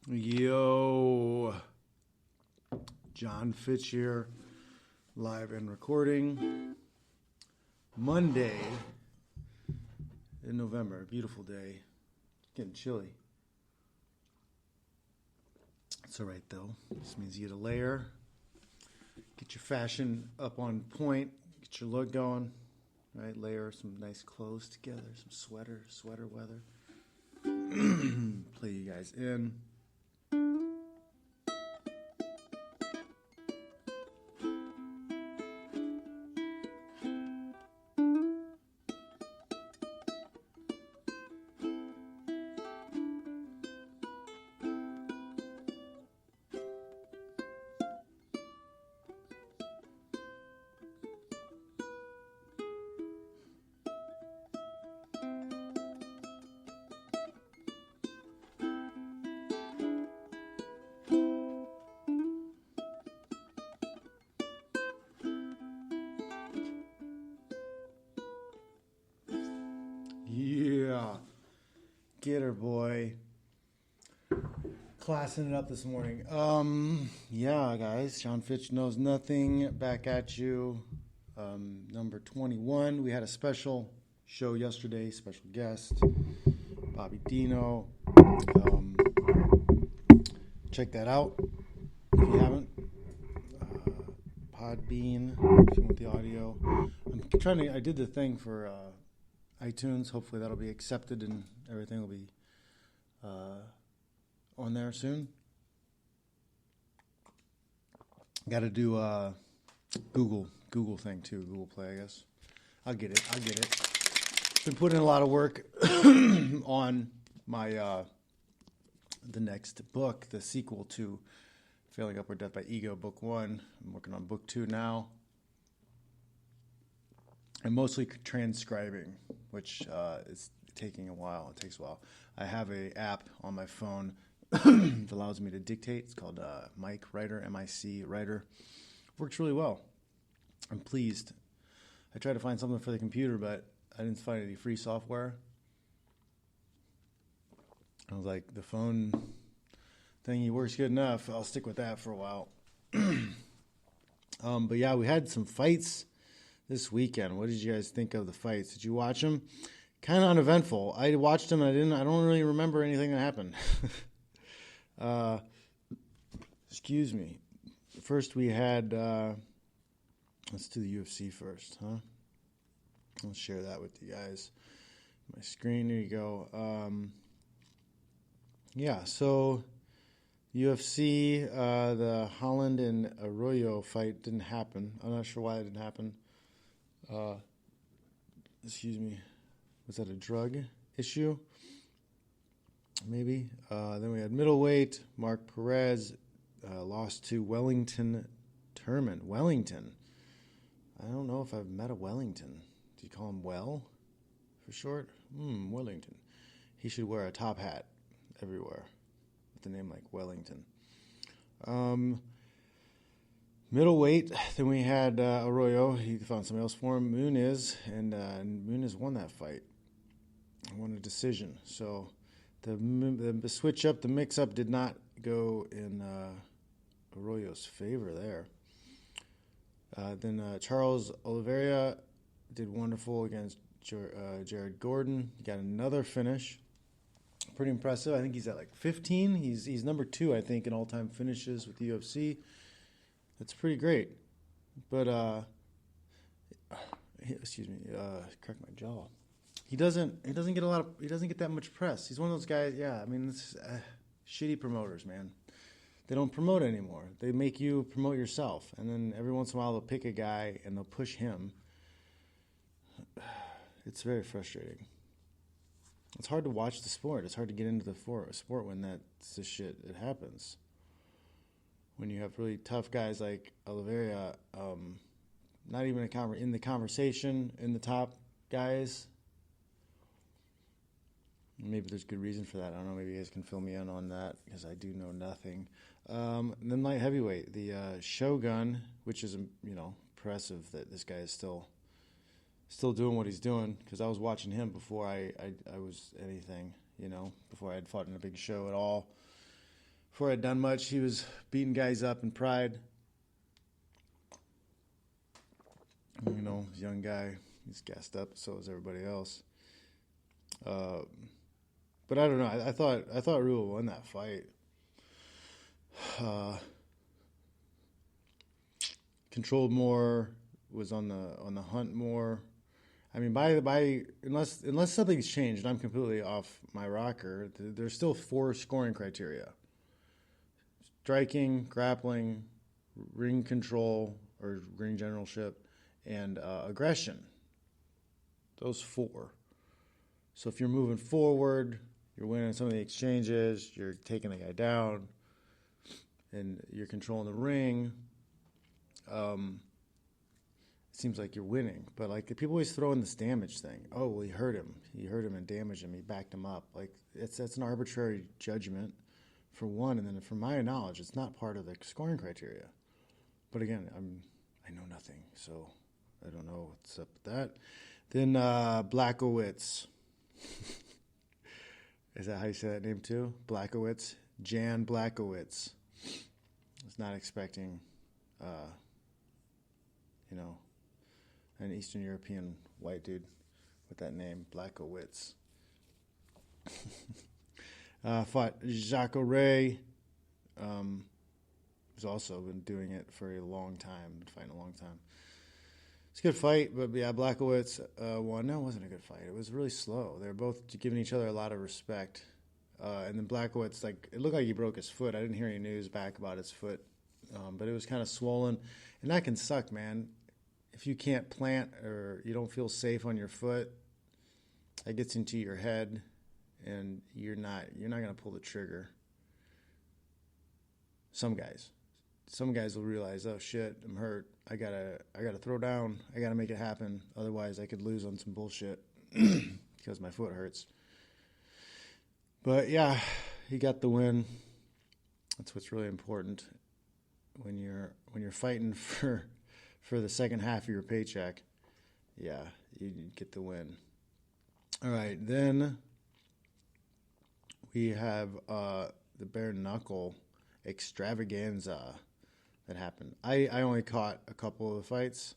Yo, Jon Fitch here, live and recording. Monday in November, beautiful day. Getting chilly. It's all right though. This means you get a layer, get your fashion up on point, get your look going. Right, layer some nice clothes together, some sweater weather. Play you guys in. Yeah, get her, boy. Classing it up this morning. Yeah, guys, Jon Fitch Knows Nothing, back at you. Number 21. We had a special show yesterday, special guest, Bobby Dino. Check that out if you haven't. Podbean, if you want the audio. I did the thing for iTunes. Hopefully that'll be accepted and everything will be on there soon. Got to do Google thing too, Google Play, I guess. I'll get it. Been putting in a lot of work on my the next book, the sequel to Failing Upward Death by Ego, Book 1. I'm working on Book 2 now. I'm mostly transcribing, which is taking a while. It takes a while. I have an app on my phone that allows me to dictate. It's called Mic Writer, M-I-C Writer. Works really well. I'm pleased. I tried to find something for the computer, but I didn't find any free software. I was like, the phone thingy works good enough. I'll stick with that for a while. But yeah, we had some fights this weekend. What did you guys think of the fights? Did you watch them? Kind of uneventful. I watched them and I don't really remember anything that happened. Excuse me. First we had, let's do the UFC first, huh? I'll share that with you guys. My screen, there you go. Yeah, so UFC, the Holland and Arroyo fight didn't happen. I'm not sure why it didn't happen. Excuse me. Was that a drug issue? Maybe. Then we had middleweight. Mark Perez lost to Wellington Turman. Wellington. I don't know if I've met a Wellington. Do you call him Well for short? Wellington. He should wear a top hat everywhere with a name like Wellington. Middleweight, then we had Arroyo. He found somebody else for him, Muniz, and Muniz won that fight. Won a decision. So the switch up, the mix up did not go in Arroyo's favor there. Then Charles Oliveira did wonderful against Jared Gordon. He got another finish. Pretty impressive. I think he's at like 15. He's number 2, I think, in all-time finishes with the UFC. That's pretty great. But excuse me, crack my jaw. He doesn't get that much press. He's one of those guys. Yeah, I mean, it's shitty promoters, man. They don't promote anymore. They make you promote yourself, and then every once in a while they'll pick a guy and they'll push him. It's very frustrating. It's hard to watch the sport. It's hard to get into the sport when that's the shit. It happens. When you have really tough guys like Oliveira, not even in the conversation in the top guys. Maybe there's good reason for that. I don't know. Maybe you guys can fill me in on that because I do know nothing. And then light heavyweight, the Shogun, which is impressive that this guy is still doing what he's doing, because I was watching him before I was anything, before I had fought in a big show at all. before I'd done much, he was beating guys up in Pride. You know, he's a young guy. He's gassed up. So is everybody else. But I don't know. I thought Rua won that fight. Controlled more, was on the hunt more. I mean, unless something's changed, I'm completely off my rocker. There's still 4 scoring criteria: striking, grappling, ring control or ring generalship, and aggression. Those 4. So if you're moving forward, you're winning some of the exchanges, you're taking the guy down, and you're controlling the ring. It seems like you're winning, but like people always throw in this damage thing. Oh, well, he hurt him and damaged him. He backed him up. Like that's an arbitrary judgment, for one, and then from my knowledge, it's not part of the scoring criteria. But again, I know nothing, so I don't know what's up with that. Then Blachowicz. Is that how you say that name too? Blachowicz, Jan Blachowicz. I was not expecting, an Eastern European white dude with that name, Blachowicz. Fought Jacques Ray. Who's also been doing it for a long time, been fighting a long time. It's a good fight, but yeah, Blachowicz won. No, it wasn't a good fight. It was really slow. They were both giving each other a lot of respect. And then Blachowicz, it looked like he broke his foot. I didn't hear any news back about his foot, but it was kind of swollen. And that can suck, man. If you can't plant or you don't feel safe on your foot, that gets into your head, and you're not going to pull the trigger. Some guys will realize, oh shit, I'm hurt. I gotta throw down. I gotta make it happen. Otherwise, I could lose on some bullshit because my foot hurts. But yeah, he got the win. That's what's really important when you're fighting for the second half of your paycheck. Yeah, you get the win. All right, then we have the bare knuckle extravaganza that happened. I only caught a couple of the fights.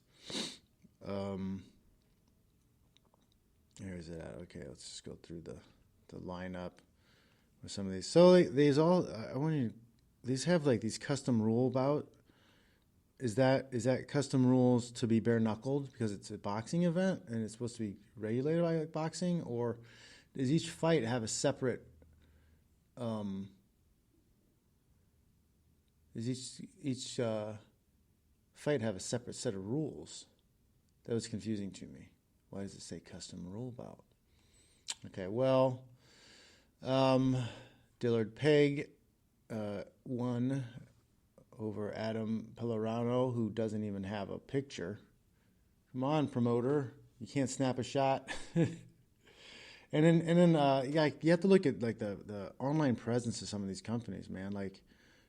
Here's it at. Okay, let's just go through the lineup with some of these. So these have like these custom rule bout. Is that custom rules to be bare knuckled because it's a boxing event and it's supposed to be regulated by like boxing, or does each fight have a separate? Does each fight have a separate set of rules? That was confusing to me. Why does it say custom rule bout? Okay, well, Dillard Pegg won over Adam Pellerano, who doesn't even have a picture. Come on, promoter, you can't snap a shot. And then you have to look at like the online presence of some of these companies, man. Like,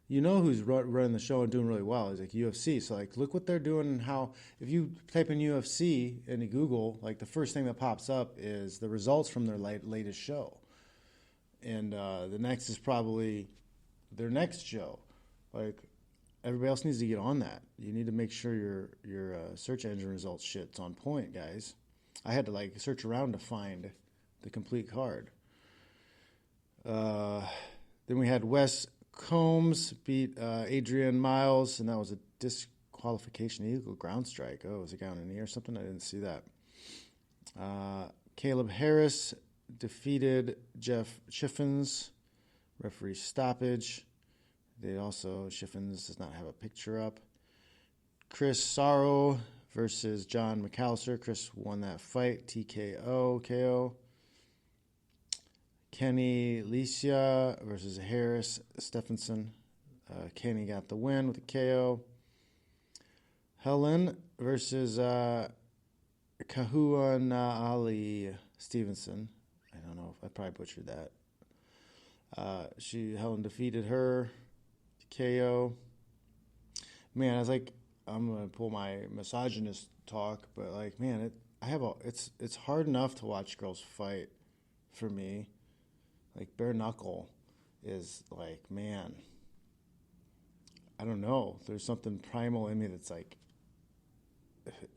you know who's running the show and doing really well is like UFC. So like, look what they're doing and how. If you type in UFC into Google, like the first thing that pops up is the results from their latest show, and the next is probably their next show. Like, everybody else needs to get on that. You need to make sure your search engine results shit's on point, guys. I had to like search around to find the complete card. Then we had Wes Combs beat Adrian Miles, and that was a disqualification, illegal ground strike. Oh, was it down in the knee or something? I didn't see that. Caleb Harris defeated Jeff Chiffins, referee stoppage. Chiffins does not have a picture up. Chris Sorrow versus John McAllister. Chris won that fight, TKO, KO. Kenny Licia versus Harris Stephenson. Kenny got the win with a KO. Helen versus Kahua Ali Stevenson. I don't know if I probably butchered that. Helen defeated her KO. Man, I was like, I'm gonna pull my misogynist talk, but like, man, it's hard enough to watch girls fight for me. Like, bare knuckle is like, man, I don't know. There's something primal in me that's like,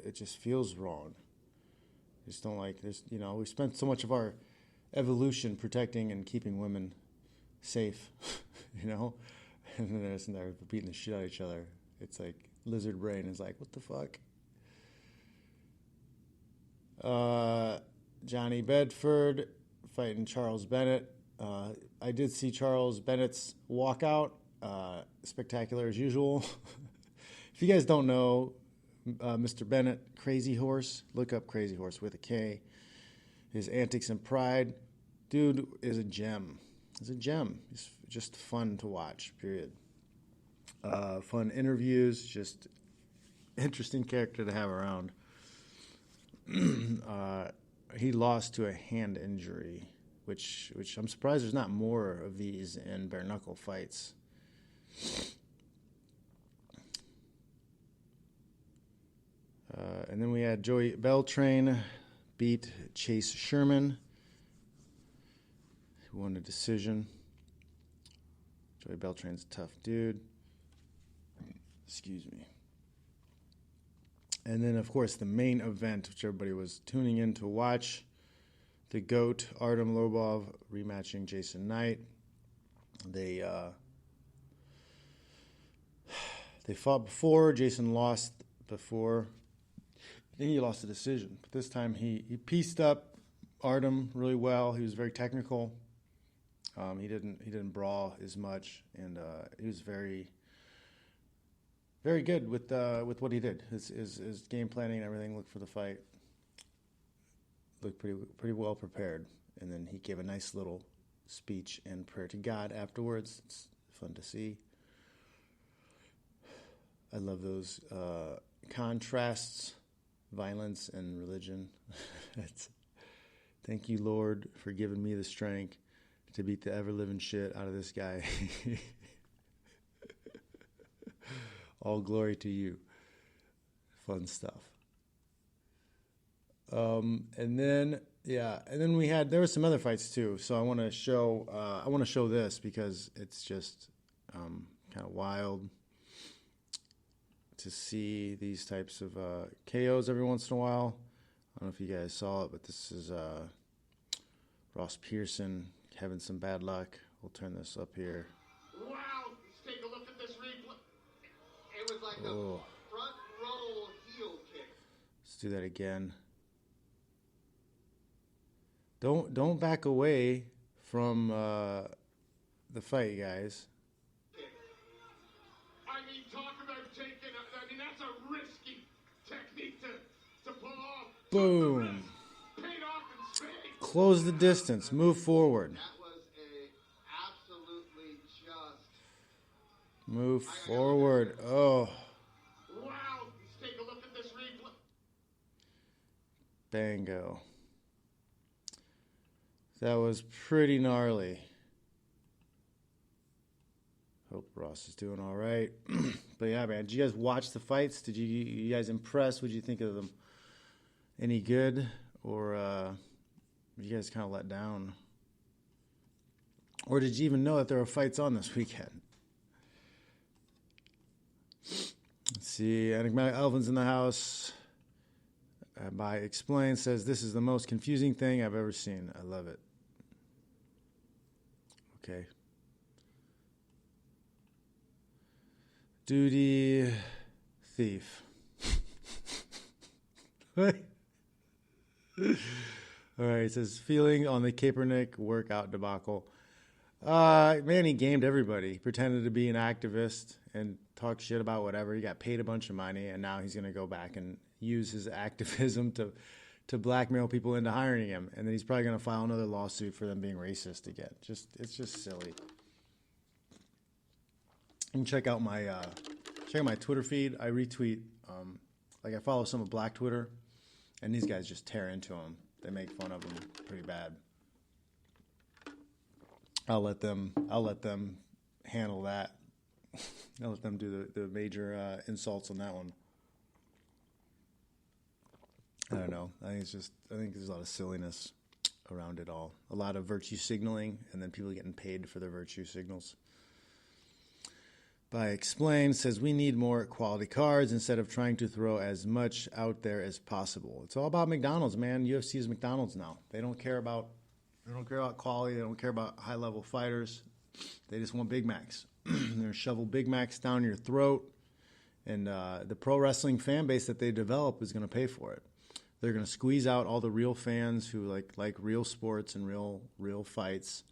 it just feels wrong. I just don't like this. We spent so much of our evolution protecting and keeping women safe, and then they're sitting there beating the shit out of each other. It's like lizard brain is like, what the fuck? Johnny Bedford fighting Charles Bennett. I did see Charles Bennett's walkout. Spectacular as usual. If you guys don't know, Mr. Bennett, Crazy Horse, look up Crazy Horse with a K. His antics and pride. Dude is a gem. He's a gem. He's just fun to watch, period. Fun interviews, just interesting character to have around. He lost to a hand injury, which I'm surprised there's not more of these in bare knuckle fights. And then we had Joey Beltran beat Chase Sherman, who won a decision. Joey Beltran's a tough dude. Excuse me. And then, of course, the main event, which everybody was tuning in to watch, the GOAT, Artem Lobov, rematching Jason Knight. They fought before. Jason lost before. I think he lost the decision. But this time he pieced up Artem really well. He was very technical. He didn't brawl as much, and he was very, very good with what he did. His game planning and everything looked for the fight looked pretty well prepared. And then he gave a nice little speech and prayer to God afterwards. It's fun to see. I love those contrasts, violence and religion. Thank you, Lord, for giving me the strength to beat the ever-living shit out of this guy. All glory to you. Fun stuff. And then there were some other fights too. So I want to show this because it's just kind of wild to see these types of KOs every once in a while. I don't know if you guys saw it, but this is Ross Pearson having some bad luck. We'll turn this up here. Wow! Let's take a look at this replay. It was like a front roll heel kick. Let's do that again. Don't back away from the fight, guys. I mean, talk about taking. That's a risky technique to pull off. Boom. Paid off in spades. Close the distance. Move forward. That was absolutely just. Move forward. Oh. Wow! Let's take a look at this replay. Bango. That was pretty gnarly. Hope Ross is doing all right. But yeah, man, did you guys watch the fights? Did you guys impressed? What did you think of them? Any good? Or were you guys kind of let down? Or did you even know that there were fights on this weekend? Let's see. Enigmatic Elvin's in the house. By Explain says, this is the most confusing thing I've ever seen. I love it. Okay. Duty Thief. All right, it says, feeling on the Kaepernick workout debacle. Man, he gamed everybody. He pretended to be an activist and talk shit about whatever. He got paid a bunch of money, and now he's going to go back and use his activism to blackmail people into hiring him. And then he's probably going to file another lawsuit for them being racist again. It's just silly. You can check out my Twitter feed. I retweet, I follow some of Black Twitter, and these guys just tear into him. They make fun of him pretty bad. I'll let them handle that. I'll let them do the major insults on that one. I don't know. I think there's a lot of silliness around it all. A lot of virtue signaling, and then people getting paid for their virtue signals. By Explain says we need more quality cards instead of trying to throw as much out there as possible. It's all about McDonald's, man. UFC is McDonald's now. They don't care about quality. They don't care about high level fighters. They just want Big Macs. They're gonna shovel Big Macs down your throat, and the pro wrestling fan base that they develop is going to pay for it. They're going to squeeze out all the real fans who like real sports and real fights.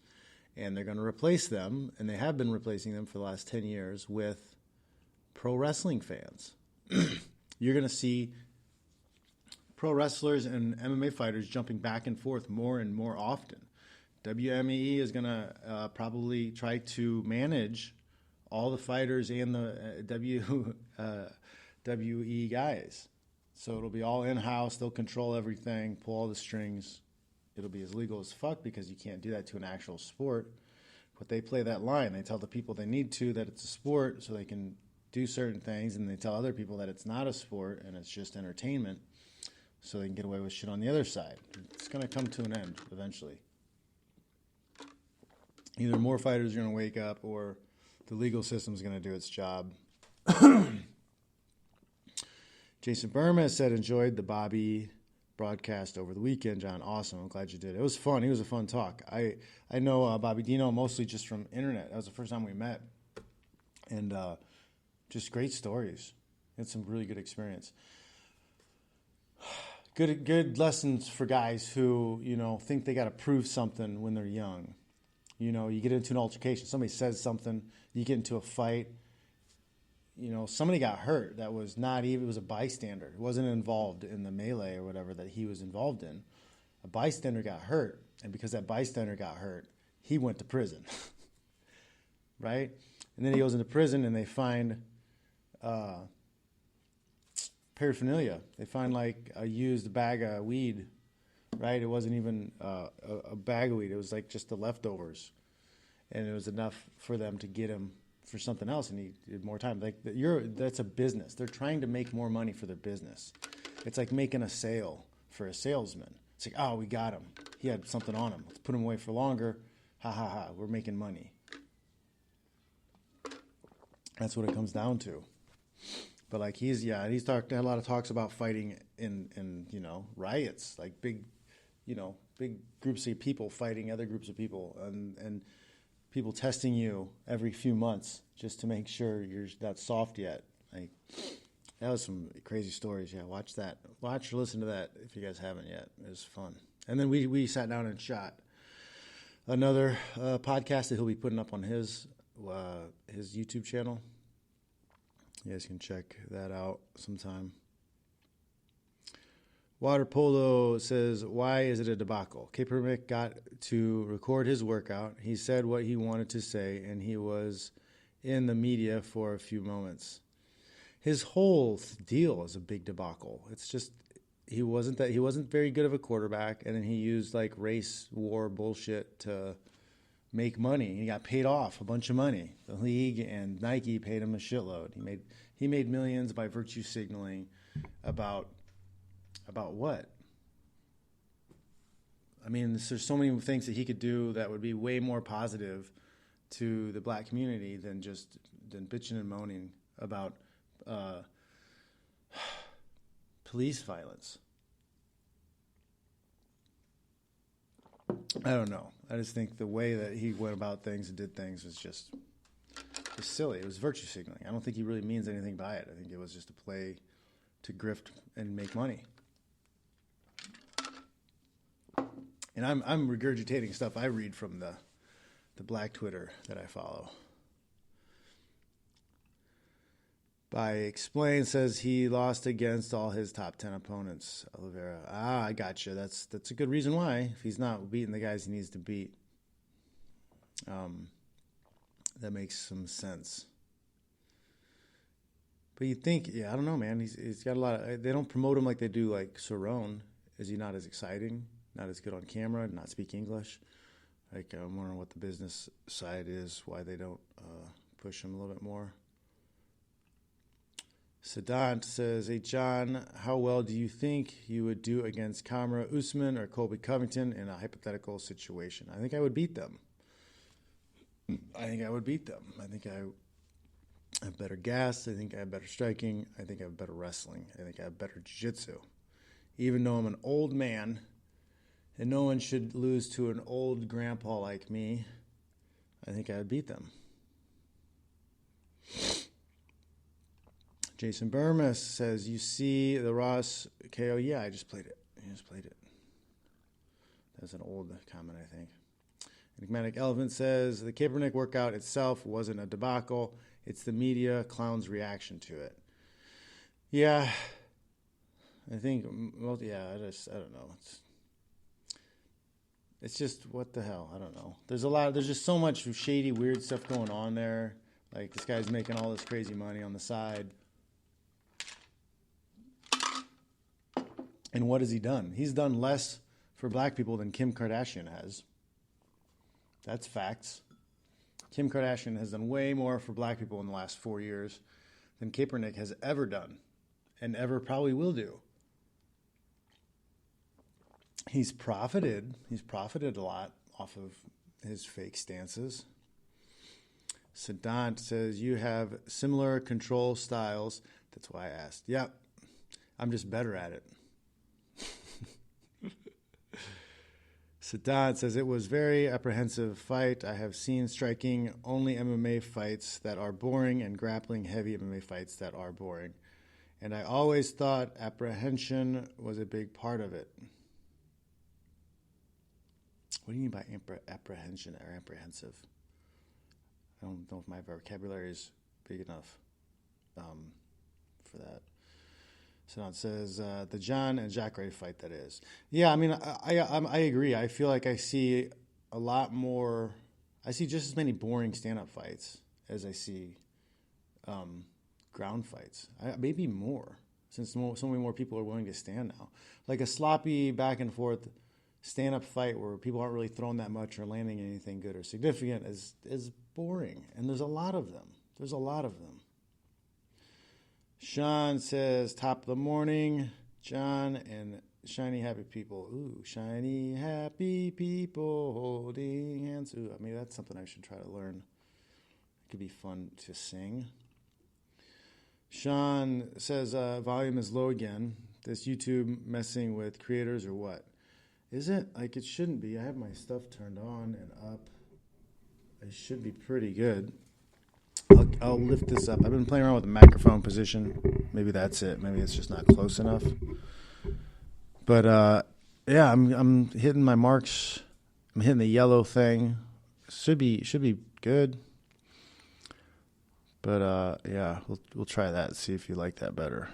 And they're going to replace them, and they have been replacing them for the last 10 years, with pro wrestling fans. You're going to see pro wrestlers and MMA fighters jumping back and forth more and more often. WME is going to probably try to manage all the fighters and the WWE guys. So it'll be all in-house. They'll control everything, pull all the strings. It'll be as legal as fuck because you can't do that to an actual sport. But they play that line. They tell the people they need to that it's a sport so they can do certain things, and they tell other people that it's not a sport and it's just entertainment so they can get away with shit on the other side. It's going to come to an end eventually. Either more fighters are going to wake up or the legal system's going to do its job. Jason Burma said, enjoyed the Bobby broadcast over the weekend, John. Awesome. I'm glad you did. It was fun. He was a fun talk. I know Bobby Dino mostly just from internet. That was the first time we met. And just great stories. Had some really good experience. Good lessons for guys who, think they got to prove something when they're young. You get into an altercation. Somebody says something. You get into a fight. Somebody got hurt that was not even, it was a bystander. It wasn't involved in the melee or whatever that he was involved in. A bystander got hurt, and because that bystander got hurt, he went to prison. Right? And then he goes into prison, and they find paraphernalia. They find like a used bag of weed, right? It wasn't even a bag of weed. It was like just the leftovers. And it was enough for them to get him for something else, and he did more time. That's a business. They're trying to make more money for their business. It's like making a sale for a salesman. It's like, oh, we got him. He had something on him. Let's put him away for longer. Ha ha ha. We're making money. That's what it comes down to. But he's talked a lot of talks about fighting in riots, like big groups of people fighting other groups of people, and people testing you every few months just to make sure you're not soft yet. That was some crazy stories. Yeah, watch or listen to that if you guys haven't yet. It was fun. And then we sat down and shot another podcast that he'll be putting up on his YouTube channel. You guys can check that out sometime. Water Polo says, why is it a debacle? Kaepernick got to record his workout. He said what he wanted to say, and he was in the media for a few moments. His whole deal is a big debacle. It's just he wasn't very good of a quarterback, and then he used race war bullshit to make money. He got paid off a bunch of money. The league and Nike paid him a shitload. He made millions by virtue signaling about what? I mean, there's so many things that he could do that would be way more positive to the black community than bitching and moaning about police violence. I don't know. I just think the way that he went about things and did things was just silly. It was virtue signaling. I don't think he really means anything by it. I think it was just a play to grift and make money. And I'm regurgitating stuff I read from the black Twitter that I follow. By Explain says he lost against all his top 10 opponents. Oliveira. I gotcha. That's a good reason why. If he's not beating the guys he needs to beat, that makes some sense. But you think, I don't know, man. He's got a lot of. They don't promote him like they do Cerrone. Is he not as exciting? Not as good on camera? Not speak English? I'm wondering what the business side is. Why they don't push him a little bit more. Sadant says, hey, John, how well do you think you would do against Kamaru Usman or Colby Covington in a hypothetical situation? I think I would beat them. I think I have better gas. I think I have better striking. I think I have better wrestling. I think I have better jiu-jitsu. Even though I'm an old man, and no one should lose to an old grandpa like me, I think I would beat them. Jason Burmis says, you see the Ross KO? Yeah, I just played it. That's an old comment, I think. Enigmatic Elephant says, the Kaepernick workout itself wasn't a debacle. It's the media clown's reaction to it. Yeah, I think, well, yeah, I don't know. It's just, what the hell? I don't know. There's just so much shady, weird stuff going on there. Like, this guy's making all this crazy money on the side. And what has he done? He's done less for black people than Kim Kardashian has. That's facts. Kim Kardashian has done way more for black people in the last 4 years than Kaepernick has ever done and ever probably will do. He's profited a lot off of his fake stances. Sadant says, you have similar control styles. That's why I asked. Yep, I'm just better at it. Sadant says, it was very apprehensive fight. I have seen striking only MMA fights that are boring and grappling heavy MMA fights that are boring. And I always thought apprehension was a big part of it. What do you mean by apprehension or apprehensive? I don't know if my vocabulary is big enough for that. So it says the John and Jack Ray fight, that is. Yeah, I mean, I agree. I feel like I see a lot more. I see just as many boring stand-up fights as I see ground fights. Maybe more, since so many more people are willing to stand now. Like a sloppy back and forth stand-up fight where people aren't really throwing that much or landing anything good or significant is boring, and there's a lot of them. Sean says, top of the morning, John and shiny happy people. Ooh, shiny happy people holding hands. Ooh, I mean, that's something I should try to learn. It could be fun to sing. Sean says, volume is low again. This YouTube messing with creators or what? Is it? Like, it shouldn't be. I have my stuff turned on and up. It should be pretty good. I'll lift this up. I've been playing around with the microphone position. Maybe that's it. Maybe it's just not close enough. But yeah, I'm hitting my marks. I'm hitting the yellow thing. Should be good. But yeah, we'll try that. See if you like that better.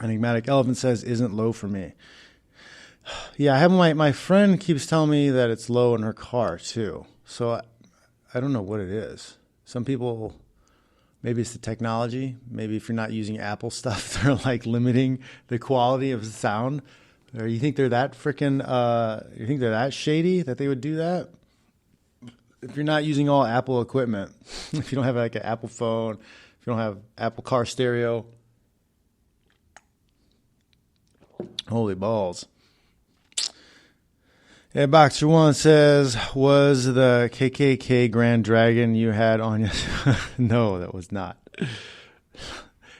Enigmatic Elephant says, isn't low for me. Yeah, I have my friend keeps telling me that it's low in her car too. So I don't know what it is. Some people, maybe it's the technology. Maybe if you're not using Apple stuff, they're like limiting the quality of the sound. Or you think they're that freaking, you think they're that shady that they would do that? If you're not using all Apple equipment, if you don't have like an Apple phone, if you don't have Apple car stereo, holy balls. Yeah, Boxer One says, was the KKK Grand Dragon you had on your... No, that was not.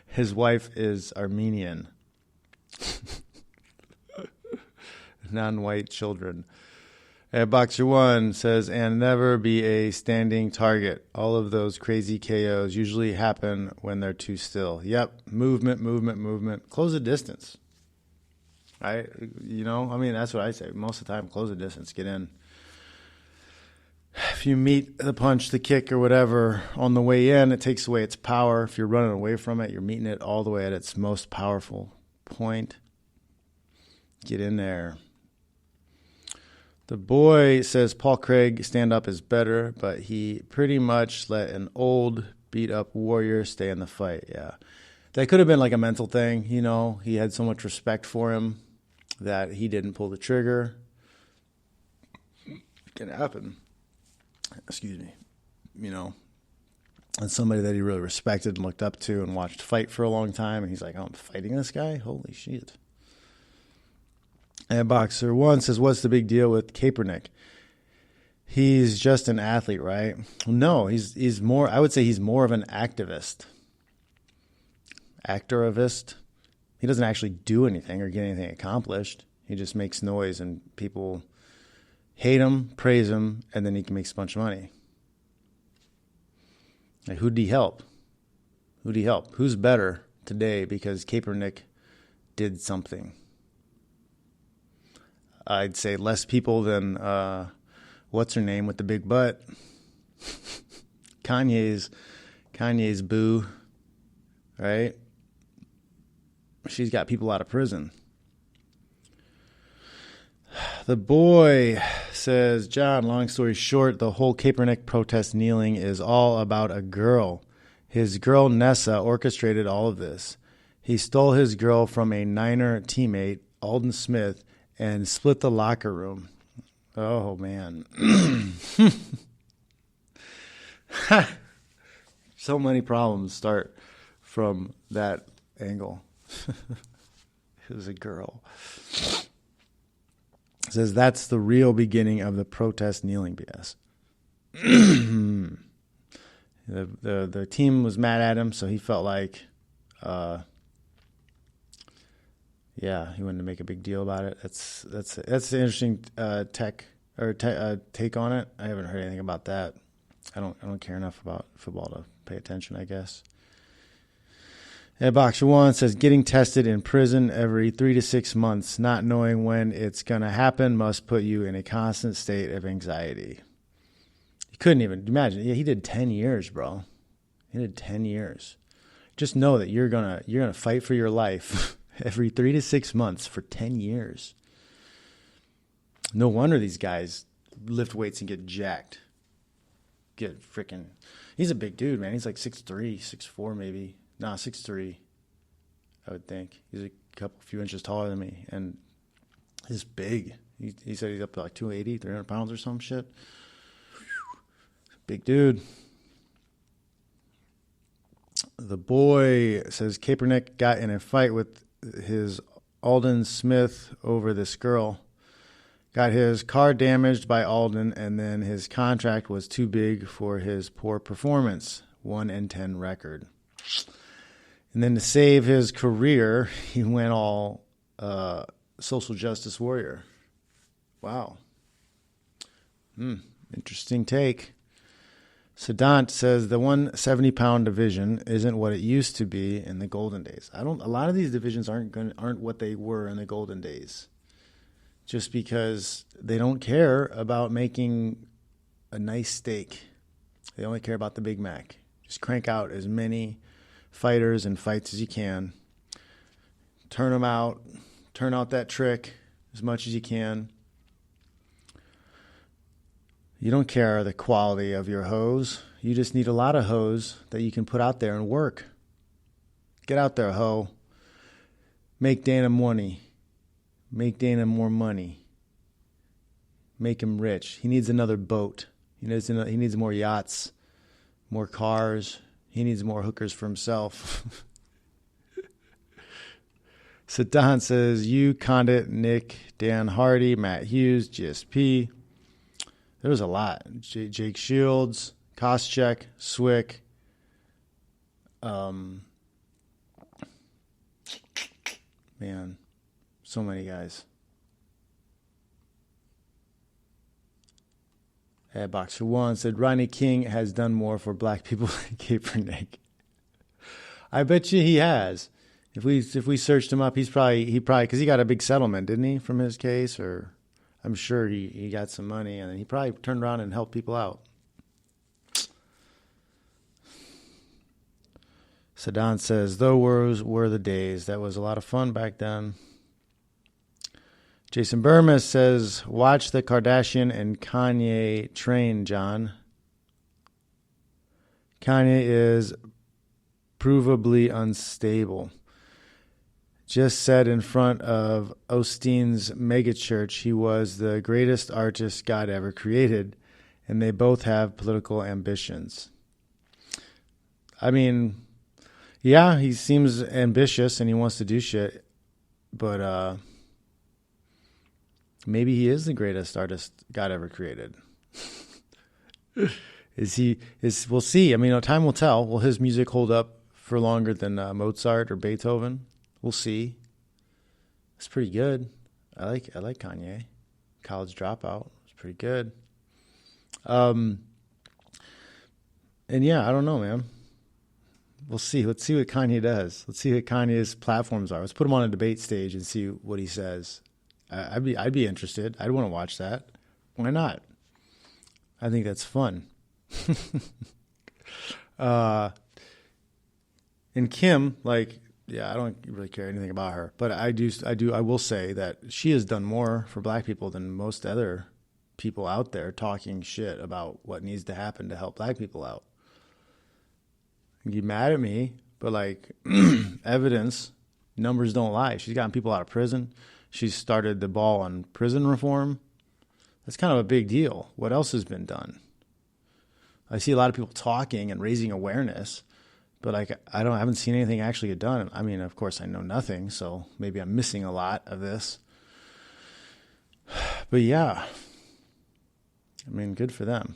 His wife is Armenian. Non-white children. Boxer One says, and never be a standing target. All of those crazy KOs usually happen when they're too still. Yep, movement. Close the distance. I mean, that's what I say. Most of the time, close the distance, get in. If you meet the punch, the kick, or whatever on the way in, it takes away its power. If you're running away from it, you're meeting it all the way at its most powerful point. Get in there. The boy says Paul Craig stand-up is better, but he pretty much let an old, beat-up warrior stay in the fight. Yeah. That could have been like a mental thing, you know. He had so much respect for him that he didn't pull the trigger. It can happen. Excuse me. You know, and somebody that he really respected and looked up to and watched fight for a long time, and he's like, oh, I'm fighting this guy? Holy shit. And Boxer One says, what's the big deal with Kaepernick? He's just an athlete, right? No, he's more, I would say he's more of an activist. Activist. He doesn't actually do anything or get anything accomplished. He just makes noise and people hate him, praise him, and then he can make a bunch of money. Like, who'd he help? Who'd he help? Who's better today because Kaepernick did something? I'd say less people than what's her name with the big butt? Kanye's boo, right? She's got people out of prison. The boy says, John, long story short, the whole Kaepernick protest kneeling is all about a girl. His girl Nessa orchestrated all of this. He stole his girl from a Niner teammate, Alden Smith, and split the locker room. Oh, man. So many problems start from that angle. It was a girl. It says that's the real beginning of the protest kneeling BS. The team was mad at him, so he felt like, he wanted to make a big deal about it. That's an interesting take on it. I haven't heard anything about that. I don't care enough about football to pay attention, I guess. Boxer One says getting tested in prison every 3 to 6 months, not knowing when it's going to happen, must put you in a constant state of anxiety. You couldn't even imagine. Yeah, he did 10 years, bro. He did 10 years. Just know that you're gonna fight for your life every 3 to 6 months for 10 years. No wonder these guys lift weights and get jacked. He's a big dude, man. He's like 6'3", 6'4", maybe. Nah, 6'3", I would think. He's a few inches taller than me, and he's big. He said he's up to like 280, 300 pounds or some shit. Big dude. The boy says Kaepernick got in a fight with his Alden Smith over this girl. Got his car damaged by Alden, and then his contract was too big for his poor performance. 1-10 record. And then to save his career, he went all social justice warrior. Wow. Interesting take. Sedant says the 170-pound division isn't what it used to be in the golden days. A lot of these divisions aren't what they were in the golden days. Just because they don't care about making a nice steak. They only care about the Big Mac. Just crank out as many fighters and fights as you can. Turn them out. Turn out that trick as much as you can. You don't care the quality of your hose. You just need a lot of hose that you can put out there and work. Get out there, ho. Make Dana money. Make Dana more money. Make him rich. He needs another boat. He needs more yachts, more cars. He needs more hookers for himself. Satan says, you, Condit, Nick, Dan Hardy, Matt Hughes, GSP. There was a lot. Jake Shields, Koscheck, Swick. Man, so many guys. Boxer One said Rodney King has done more for black people than Kaepernick. I bet you he has. If we searched him up, he probably because he got a big settlement, didn't he, from his case? Or I'm sure he got some money, and he probably turned around and helped people out. Sadan says, those were the days. That was a lot of fun back then. Jason Burma says, watch the Kardashian and Kanye train, John. Kanye is provably unstable. Just said in front of Osteen's megachurch he was the greatest artist God ever created, and they both have political ambitions. I mean, yeah, he seems ambitious and he wants to do shit, but Maybe he is the greatest artist God ever created. We'll see. I mean, time will tell. Will his music hold up for longer than Mozart or Beethoven? We'll see. It's pretty good. I like Kanye. College Dropout. It's pretty good. And yeah, I don't know, man. We'll see. Let's see what Kanye does. Let's see what Kanye's platforms are. Let's put him on a debate stage and see what he says. I'd be interested. I'd want to watch that. Why not? I think that's fun. And Kim, I don't really care anything about her, but I will say that she has done more for black people than most other people out there talking shit about what needs to happen to help black people out. You get mad at me, but evidence, numbers don't lie. She's gotten people out of prison. She's started the ball on prison reform. That's kind of a big deal. What else has been done? I see a lot of people talking and raising awareness, but I haven't seen anything actually get done. I mean, of course, I know nothing, so maybe I'm missing a lot of this. But yeah, I mean, good for them.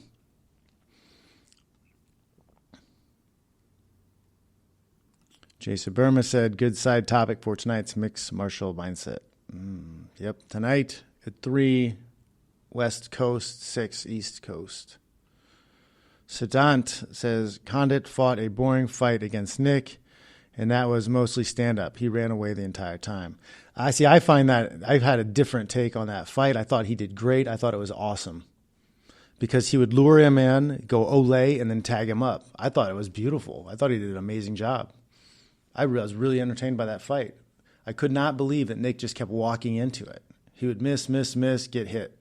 Jason Burma said, good side topic for tonight's mixed martial mindset. Yep, tonight at 3, West Coast, 6, East Coast. Sedant says, Condit fought a boring fight against Nick, and that was mostly stand-up. He ran away the entire time. I find that I've had a different take on that fight. I thought he did great. I thought it was awesome. Because he would lure him in, go Olay, and then tag him up. I thought it was beautiful. I thought he did an amazing job. I was really entertained by that fight. I could not believe that Nick just kept walking into it. He would miss, get hit.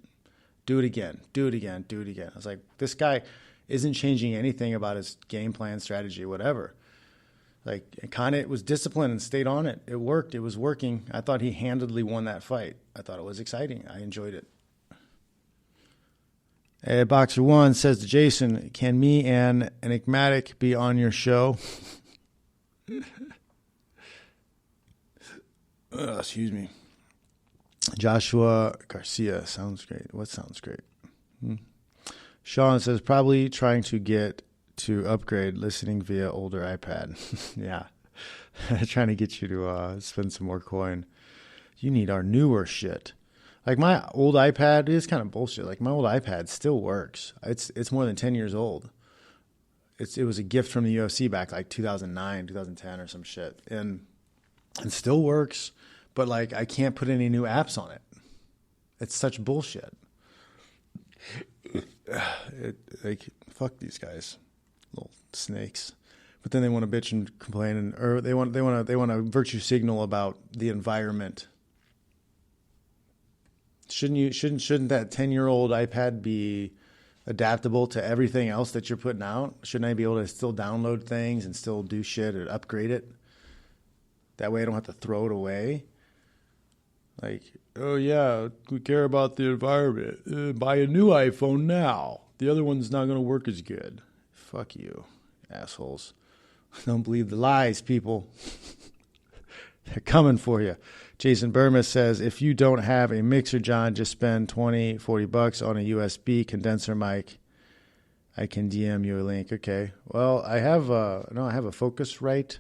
Do it again. I was like, this guy isn't changing anything about his game plan, strategy, whatever. Condit was disciplined and stayed on it. It worked. It was working. I thought he handedly won that fight. I thought it was exciting. I enjoyed it. Boxer One says to Jason, can me and Enigmatic be on your show? Excuse me. Joshua Garcia sounds great. What sounds great? Sean says, probably trying to get to upgrade listening via older iPad. Yeah. Trying to get you to spend some more coin. You need our newer shit. My old iPad is kind of bullshit. My old iPad still works. It's more than 10 years old. It was a gift from the UFC back 2009, 2010 or some shit. And it still works, but I can't put any new apps on it. It's such bullshit. Fuck these guys, little snakes. But then they want to bitch and complain, or they want to virtue signal about the environment. Shouldn't that 10-year-old iPad be adaptable to everything else that you're putting out? Shouldn't I be able to still download things and still do shit or upgrade it? That way I don't have to throw it away. Oh yeah, we care about the environment. Buy a new iPhone now. The other one's not going to work as good. Fuck you, assholes. Don't believe the lies, people. They're coming for you. Jason Burma says, if you don't have a mixer, John, just spend $20-$40 on a USB condenser mic. I can DM you a link. Okay. Well, I have a Focusrite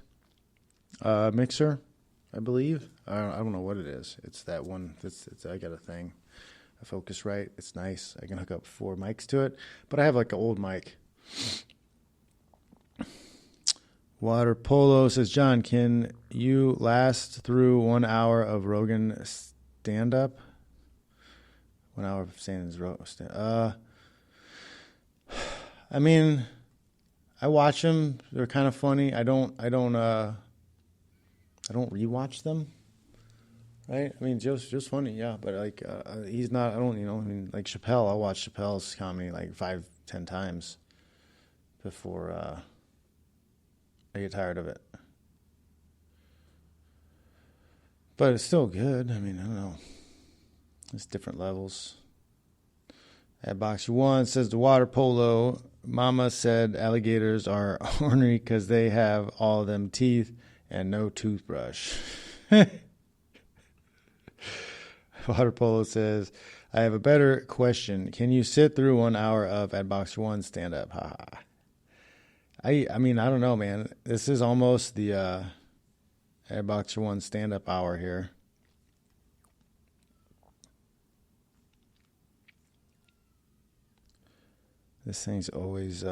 mixer, I believe. I don't know what it is. It's that one. I got a thing, a Focusrite. It's nice. I can hook up 4 mics to it, but I have an old mic. Water Polo says, John, can you last through 1 hour of Rogan stand-up? 1 hour of stand-up. I mean, I watch them. They're kind of funny. I don't rewatch them. Right? I mean, just funny, yeah. But he's not. I don't. I mean, Chappelle. I'll watch Chappelle's comedy 5-10 times before I get tired of it. But it's still good. I mean, I don't know. It's different levels. At Boxer One says the water polo. Mama said alligators are ornery because they have all of them teeth and no toothbrush. Water Polo says, I have a better question. Can you sit through 1 hour of at Boxer One stand up? Haha. I mean, I don't know, man. This is almost the at Boxer One stand up hour here. This thing's always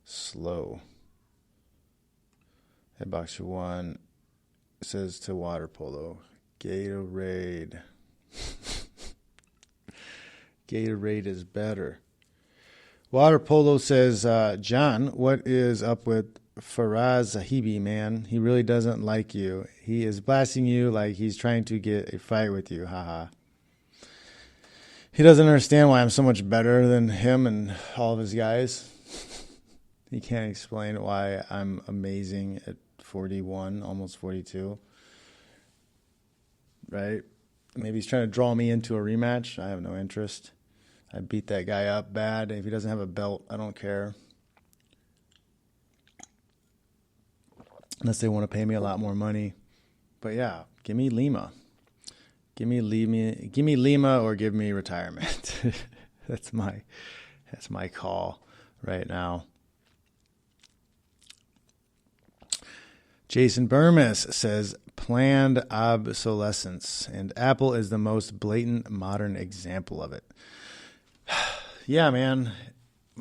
slow. At Boxer One says to water polo, Gatorade. Gatorade is better. Water polo says, John, what is up with Faraz Zahibi, man? He really doesn't like you. He is blasting you like he's trying to get a fight with you. Haha. He doesn't understand why I'm so much better than him and all of his guys. He can't explain why I'm amazing at 41, almost 42. Right? Maybe he's trying to draw me into a rematch. I have no interest. I beat that guy up bad. If he doesn't have a belt, I don't care. Unless they want to pay me a lot more money. But yeah, give me Lima. Give me Lima or give me retirement. That's my call right now. Jason Burmis says planned obsolescence, and Apple is the most blatant modern example of it. Yeah, man.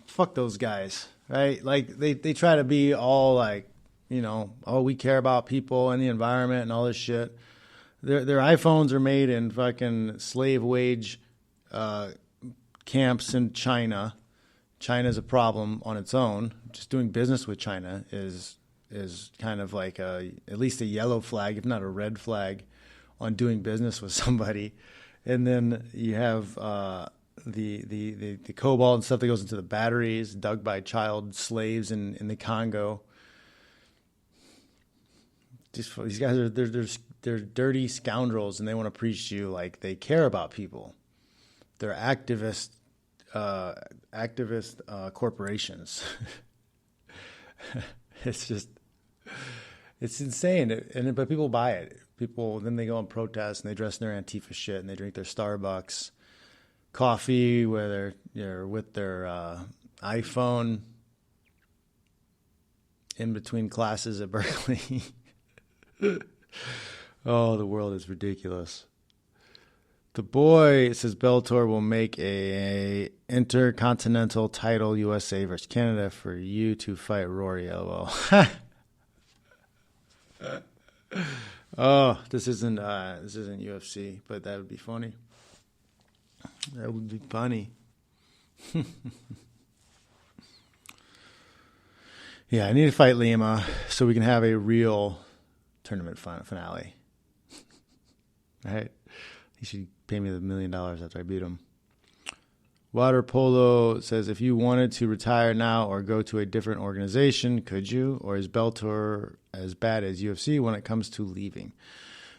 Fuck those guys, right? Like they try to be all like, you know, oh, we care about people and the environment and all this shit. Their iPhones are made in fucking slave wage camps in China. China's a problem on its own. Just doing business with China is kind of like at least a yellow flag, if not a red flag, on doing business with somebody. And then you have the cobalt and stuff that goes into the batteries dug by child slaves in the Congo. These guys are they're dirty scoundrels, and they want to preach to you like they care about people. They're activist corporations. It's insane, but people buy it. People then they go and protest, and they dress in their Antifa shit, and they drink their Starbucks coffee where they're with their iPhone in between classes at Berkeley. Oh, the world is ridiculous. The boy says Bellator will make a intercontinental title USA versus Canada for you to fight Rory. LOL. Oh, this isn't UFC, but that would be funny. That would be funny. Yeah, I need to fight Lima so we can have a real tournament finale. Right? He should pay me the $1 million after I beat him. Water Polo says, if you wanted to retire now or go to a different organization, could you? Or is Bellator as bad as UFC when it comes to leaving?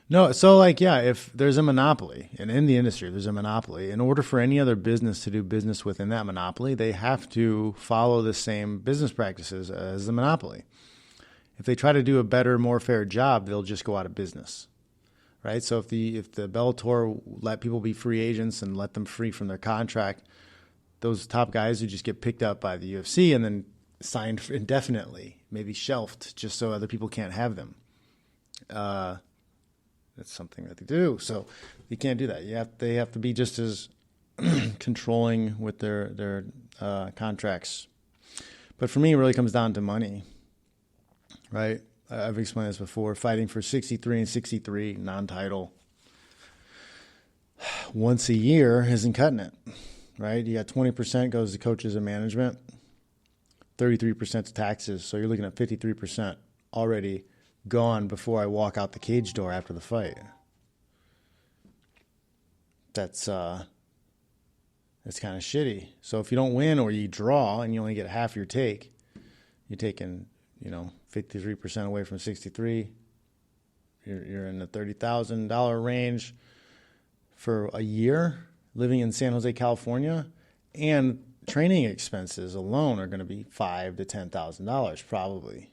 No, so like, yeah, if there's a monopoly, and in the industry there's a monopoly, in order for any other business to do business within that monopoly, they have to follow the same business practices as the monopoly. If they try to do a better, more fair job, they'll just go out of business. Right? So if the Bellator let people be free agents and let them free from their contract, those top guys would just get picked up by the UFC and then signed indefinitely, maybe shelved, just so other people can't have them. That's something that they do. So you can't do that. They have to be just as controlling with their contracts. But for me, it really comes down to money, right? I've explained this before. Fighting for 63 and 63 non-title once a year isn't cutting it, right? You got 20% goes to coaches and management, 33% to taxes. So you're looking at 53% already gone before I walk out the cage door after the fight. That's kind of shitty. So if you don't win or you draw and you only get half your take, you're taking, 53% away from 63. You're in the $30,000 range for a year living in San Jose, California, and training expenses alone are going to be $5,000 to $10,000 probably.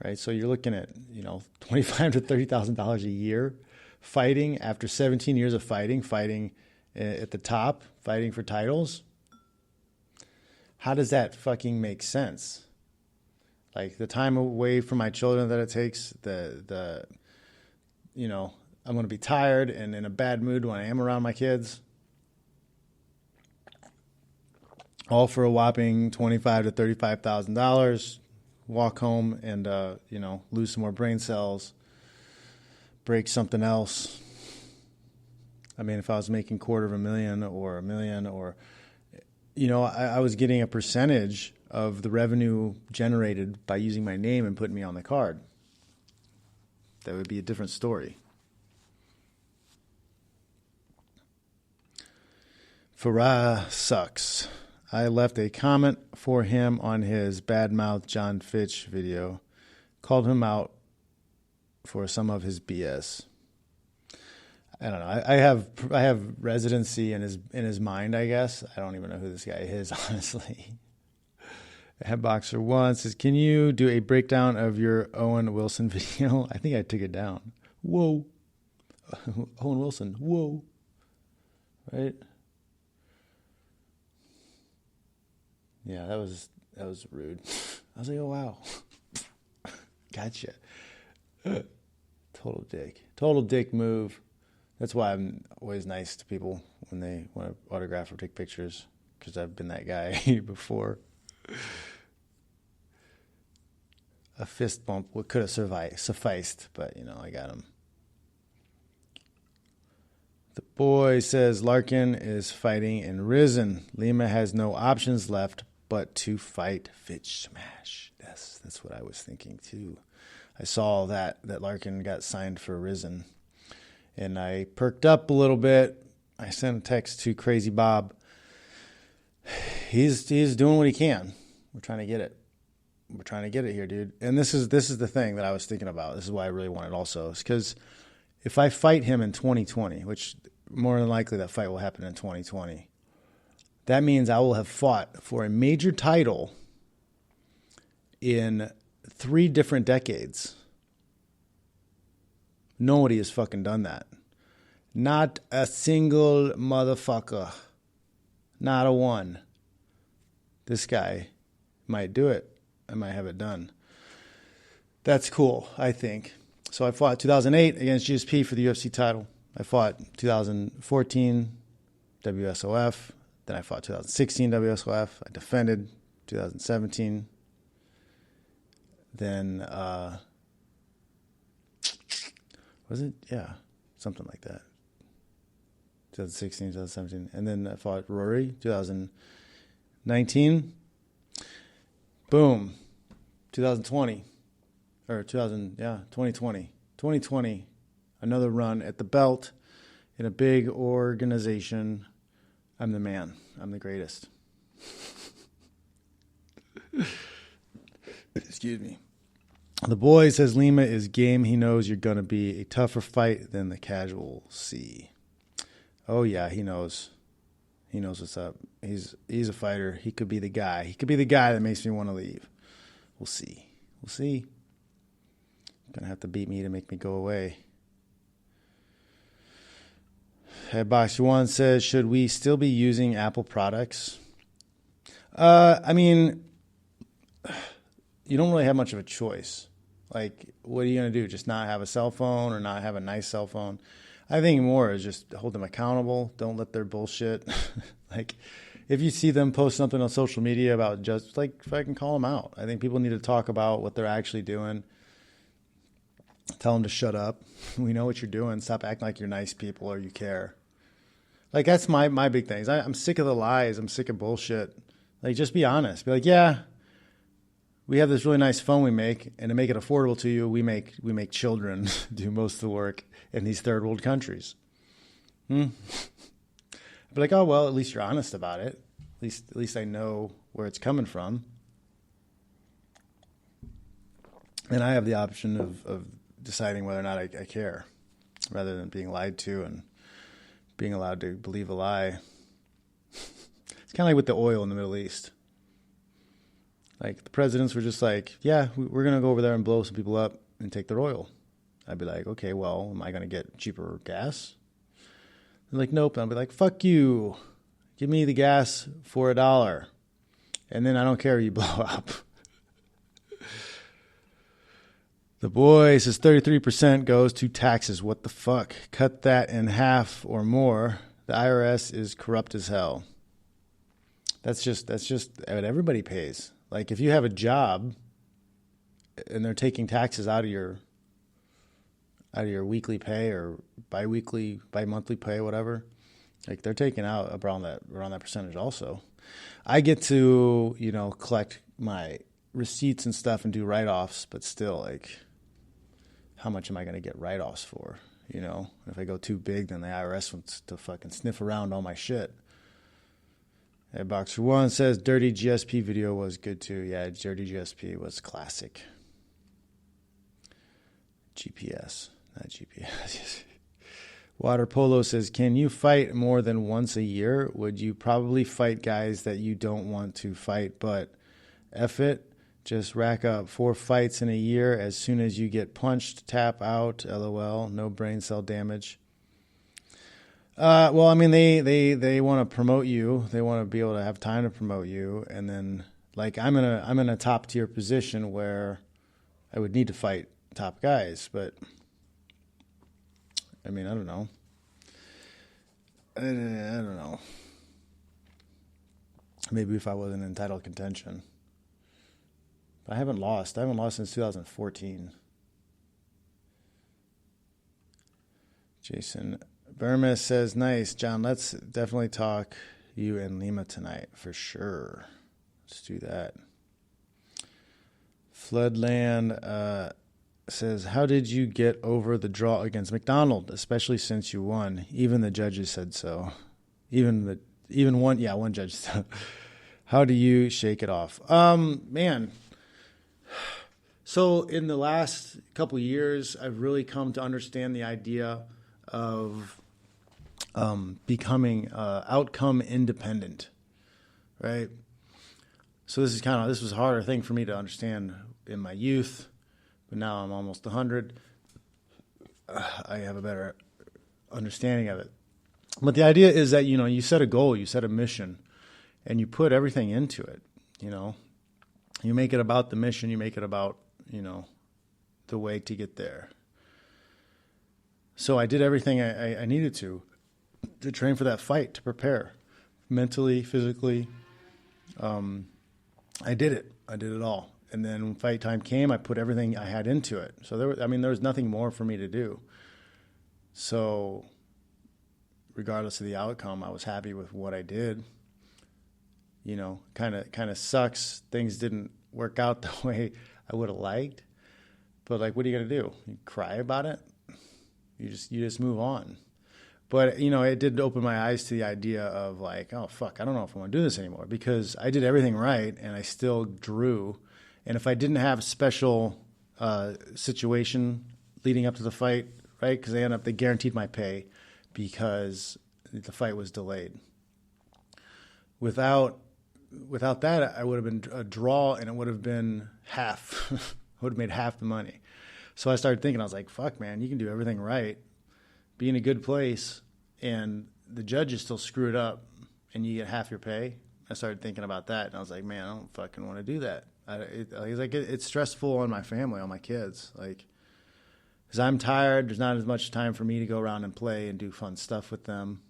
Right? So you're looking at, $25,000 to $30,000 a year fighting after 17 years of fighting at the top fighting for titles. How does that fucking make sense? Like the time away from my children that it takes, the you know, I'm going to be tired and in a bad mood when I am around my kids. All for a whopping $25,000 to $35,000. Walk home and, you know, lose some more brain cells, break something else. I mean, if I was making $250,000 or $1 million or, you know, I was getting a percentage of the revenue generated by using my name and putting me on the card. That would be a different story. Farah sucks. I left a comment for him on his badmouth Jon Fitch video. Called him out for some of his BS. I don't know. I have residency in his mind, I guess. I don't even know who this guy is, honestly. Headboxer 1 says, can you do a breakdown of your Owen Wilson video? I think I took it down. Whoa. Owen Wilson. Whoa. Right? Yeah, that was rude. I was like, oh, wow. Gotcha. Total dick move. That's why I'm always nice to people when they want to autograph or take pictures, because I've been that guy before. A fist bump could have sufficed, but, you know, I got him. The boy says Larkin is fighting in Risen. Lima has no options left but to fight Fitch Smash. Yes, that's what I was thinking too. I saw that Larkin got signed for Risen, and I perked up a little bit. I sent a text to Crazy Bob. He's doing what he can. We're trying to get it. We're trying to get it here, dude. And this is the thing that I was thinking about. This is why I really wanted also. It's because if I fight him in 2020, which more than likely that fight will happen in 2020, that means I will have fought for a major title in 3 different decades. Nobody has fucking done that. Not a single motherfucker. Not a one. This guy might do it. I might have it done. That's cool, I think. So I fought 2008 against GSP for the UFC title. I fought 2014 WSOF. Then I fought 2016 WSOF. I defended 2017. Then, was it? Yeah, something like that. 2016, 2017. And then I fought Rory 2019. Boom. 2020. Or 2020. 2020. Another run at the belt in a big organization. I'm the man. I'm the greatest. Excuse me. The boy says Lima is game. He knows you're going to be a tougher fight than the casual C. Oh, yeah, he knows. He knows what's up. He's a fighter. He could be the guy. He could be the guy that makes me want to leave. We'll see. We'll see. Going to have to beat me to make me go away. Headboxer 1 says, should we still be using Apple products? I mean, you don't really have much of a choice. Like, what are you going to do? Just not have a cell phone or not have a nice cell phone? I think more is just hold them accountable. Don't let their bullshit. Like, if you see them post something on social media about just, like, fucking call them out. I think people need to talk about what they're actually doing. Tell them to shut up. We know what you're doing. Stop acting like you're nice people or you care. Like, that's my big thing. I'm sick of the lies. I'm sick of bullshit. Like, just be honest. Be like, yeah, we have this really nice phone we make, and to make it affordable to you, we make children do most of the work in these third world countries. I'd be like, oh, well, at least you're honest about it. At least I know where it's coming from. And I have the option of deciding whether or not I care, rather than being lied to and being allowed to believe a lie. It's kind of like with the oil in the Middle East. Like, the presidents were just like, yeah, we're going to go over there and blow some people up and take their oil. I'd be like, okay, well, am I going to get cheaper gas? They're like, nope. And I'll be like, fuck you. Give me the gas for $1. And then I don't care if you blow up. The boy says 33% goes to taxes. What the fuck? Cut that in half or more. The IRS is corrupt as hell. That's just what everybody pays. Like if you have a job and they're taking taxes out of your weekly pay or bi-monthly pay, whatever, like they're taking out around that percentage also. I get to, collect my receipts and stuff and do write-offs, but still, like, how much am I going to get write-offs for? If I go too big, then the IRS wants to fucking sniff around all my shit. Hey, Boxer One says Dirty GSP video was good too. Yeah, Dirty GSP was classic. GPS, not GPS. Water Polo says, can you fight more than once a year? Would you probably fight guys that you don't want to fight, but F it? Just rack up 4 fights in a year. As soon as you get punched, tap out. LOL. No brain cell damage. Well, I mean, they want to promote you. They want to be able to have time to promote you. And then, like, I'm in a top tier position where I would need to fight top guys. But I mean, I don't know. I don't know. Maybe if I wasn't in title contention. I haven't lost. I haven't lost since 2014. Jason Burma says, nice, John, let's definitely talk you and Lima tonight for sure. Let's do that. Floodland says, how did you get over the draw against McDonald, especially since you won? Even the judges said so. Even one judge said. How do you shake it off? Man. So in the last couple of years, I've really come to understand the idea of becoming outcome independent, right? So this was a harder thing for me to understand in my youth, but now I'm almost 100. I have a better understanding of it. But the idea is that, you set a goal, you set a mission, and you put everything into it, You make it about the mission, you make it about, the way to get there. So I did everything I needed to train for that fight, to prepare mentally, physically. I did it. I did it all. And then when fight time came, I put everything I had into it. So there was nothing more for me to do. So regardless of the outcome, I was happy with what I did. Kind of sucks. Things didn't work out the way I would have liked. But like, what are you going to do? You cry about it? You just move on. But, it did open my eyes to the idea of like, oh, fuck, I don't know if I want to do this anymore, because I did everything right and I still drew. And if I didn't have a special situation leading up to the fight, right, because they guaranteed my pay because the fight was delayed. Without that, I would have been a draw and it would have been half. I would have made half the money. So I started thinking, I was like, fuck, man, you can do everything right, be in a good place, and the judges still screw it up and you get half your pay. I started thinking about that, and I was like, man, I don't fucking want to do that. It's stressful on my family, on my kids. Like, because I'm tired, there's not as much time for me to go around and play and do fun stuff with them.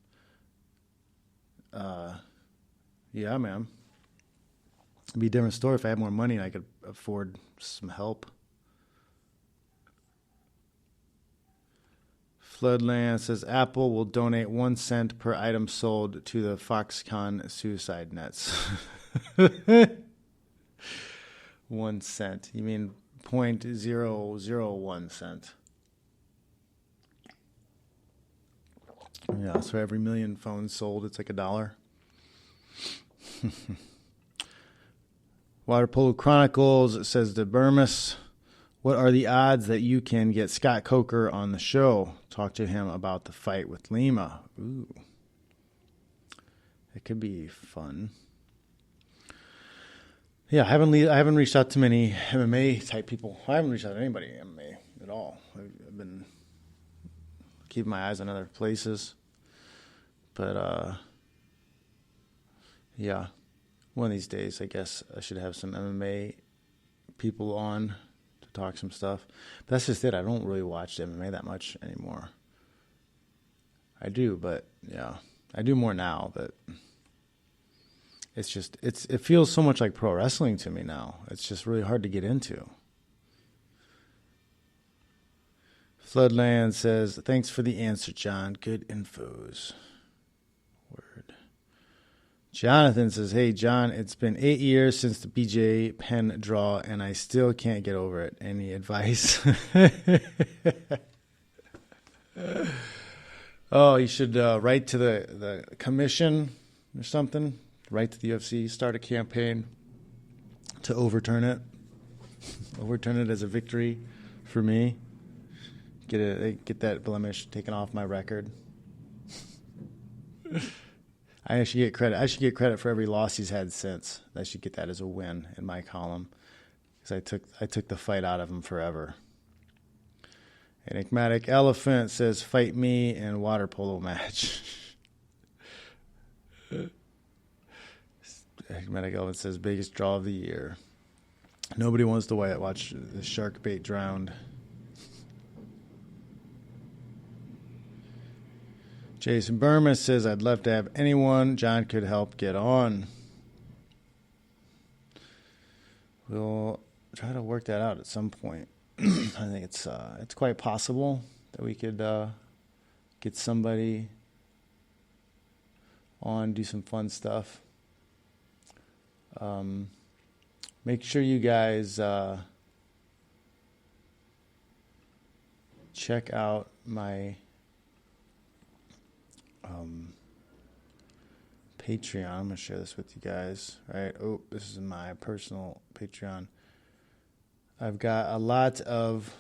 Yeah, man. It'd be a different story if I had more money and I could afford some help. Floodland says Apple will donate 1 cent per item sold to the Foxconn suicide nets. 1 cent. You mean 0.001 cent. Yeah, so every million phones sold, it's like $1. Water Polo Chronicles says to Burmis, what are the odds that you can get Scott Coker on the show? Talk to him about the fight with Lima. Ooh. It could be fun. Yeah, I haven't reached out to many MMA type people. I haven't reached out to anybody in MMA at all. I've been keeping my eyes on other places. But, yeah, one of these days, I guess I should have some MMA people on to talk some stuff. But that's just it. I don't really watch MMA that much anymore. I do, but yeah, I do more now, but it feels so much like pro wrestling to me now. It's just really hard to get into. Floodland says, thanks for the answer, John. Good infos. Word. Jonathan says, hey, John, it's been 8 years since the BJ Penn draw, and I still can't get over it. Any advice? Oh, you should write to the commission or something. Write to the UFC. Start a campaign to overturn it. Overturn it as a victory for me. Get that blemish taken off my record. I should get credit. I should get credit for every loss he's had since. I should get that as a win in my column, because I took the fight out of him forever. Enigmatic Elephant says, fight me in water polo match. Enigmatic Elephant says, biggest draw of the year. Nobody wants to watch the shark bait drowned. Jason Burma says, I'd love to have anyone John could help get on. We'll try to work that out at some point. I think it's quite possible that we could get somebody on, do some fun stuff. Make sure you guys check out my Patreon. I'm going to share this with you guys. All right. Oh, this is my personal Patreon. I've got a lot of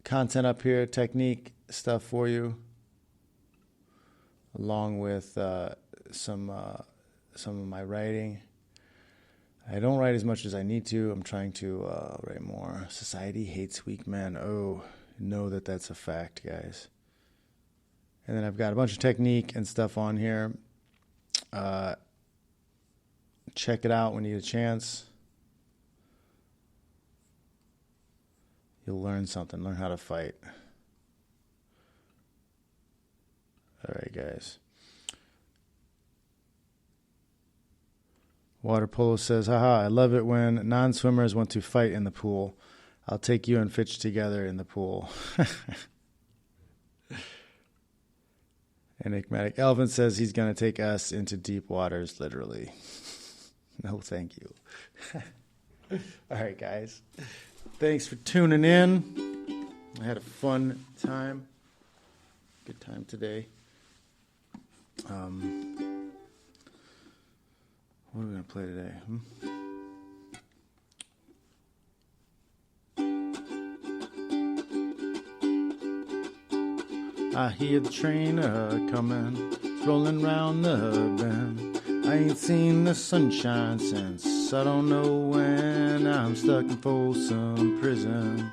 content up here, technique stuff for you, along with some of my writing. I don't write as much as I need to. I'm trying to write more. Society hates weak men. Oh, know that that's a fact, guys. And then I've got a bunch of technique and stuff on here. Check it out when you get a chance. You'll learn something. Learn how to fight. All right, guys. Water Polo says, haha, I love it when non-swimmers want to fight in the pool. I'll take you and Fitch together in the pool. Enigmatic Elephant says he's going to take us into deep waters, literally. No, thank you. All right, guys. Thanks for tuning in. I had a fun time. Good time today. What are we going to play today? I hear the train coming, it's rolling round the bend. I ain't seen the sunshine since I don't know when. I'm stuck in Folsom Prison,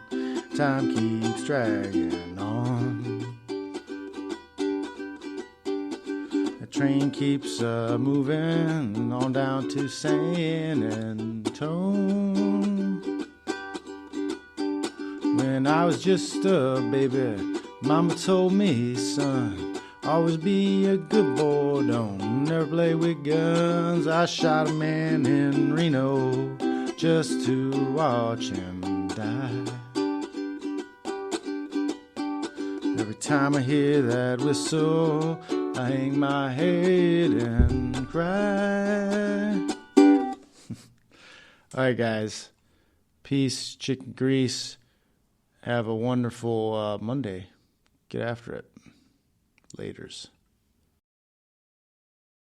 time keeps dragging on. The train keeps moving on down to San Antone. When I was just a baby, Mama told me, son, always be a good boy, don't never play with guns. I shot a man in Reno just to watch him die. Every time I hear that whistle, I hang my head and cry. All right, guys. Peace, chicken grease. Have a wonderful Monday. Get after it. Laters.